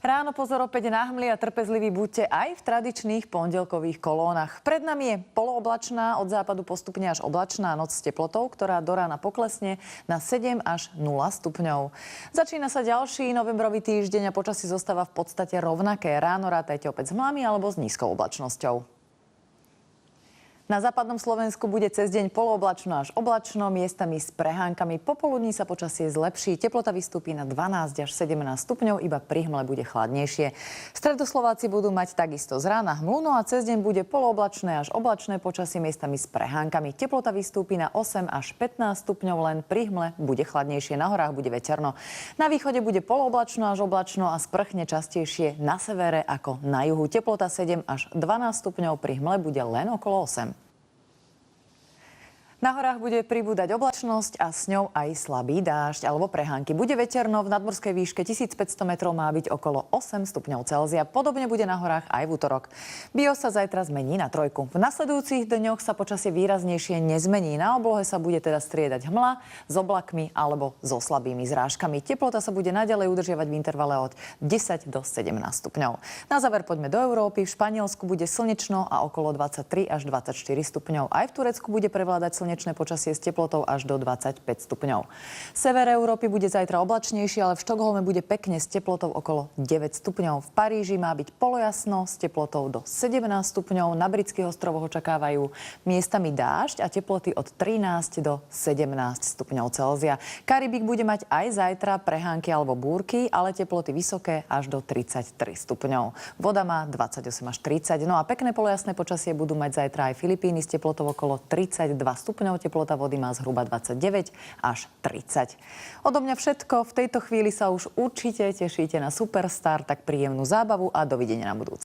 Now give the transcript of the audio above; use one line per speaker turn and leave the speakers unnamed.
Ráno pozor opäť nahmli a trpezliví buďte aj v tradičných pondelkových kolónach. Pred nami je polooblačná, od západu postupne až oblačná noc s teplotou, ktorá do rána poklesne na 7 až 0 stupňov. Začína sa ďalší novembrový týždeň a počasí zostáva v podstate rovnaké. Ráno rátajte opäť s hmlami alebo s nízkou oblačnosťou. Na západnom Slovensku bude cez deň polooblačno až oblačno, miestami s prehánkami. Popoludní sa počasie zlepší, teplota vystúpi na 12 až 17 stupňov, iba pri hmle bude chladnejšie. Stredoslováci budú mať takisto z rána hmlu, no a cez deň bude polooblačné až oblačné počasie, miestami s prehánkami. Teplota vystúpi na 8 až 15 stupňov, len pri hmle bude chladnejšie, na horách bude veterno. Na východe bude polooblačno až oblačno a sprchne častejšie na severe ako na juhu. Teplota 7 až 12 stupňov, pri hmle bude len okolo 8. Na horách bude pribúdať oblačnosť a s ňou aj slabý dážď alebo prehánky. Bude veterno, v nadmorskej výške 1500 metrov má byť okolo 8 stupňov Celzia. Podobne bude na horách aj v útorok. Bio sa zajtra zmení na 3. V nasledujúcich dňoch sa počasie výraznejšie nezmení. Na oblohe sa bude teda striedať hmla s oblakmi alebo so slabými zrážkami. Teplota sa bude naďalej udržiavať v intervale od 10 do 17 stupňov. Na záver poďme do Európy. V Španielsku bude slnečno a okolo 23 až 24 stupňov. Aj v Turecku bude prevládať slnečné počasie s teplotou až do 25 stupňov. Sever Európy bude zajtra oblačnejší, ale v Štokholme bude pekne s teplotou okolo 9 stupňov. V Paríži má byť polojasno s teplotou do 17 stupňov. Na britských ostrovoch očakávajú miestami dážď a teploty od 13 do 17 stupňov Celzia. Karibik bude mať aj zajtra prehánky alebo búrky, ale teploty vysoké až do 33 stupňov. Voda má 28 až 30. No a pekné polojasné počasie budú mať zajtra aj Filipíny s teplotou okolo 32 stupňov. Teplota vody má zhruba 29 až 30. Odo mňa všetko. V tejto chvíli sa už určite tešíte na Superstar, tak príjemnú zábavu a dovidenia na budúce.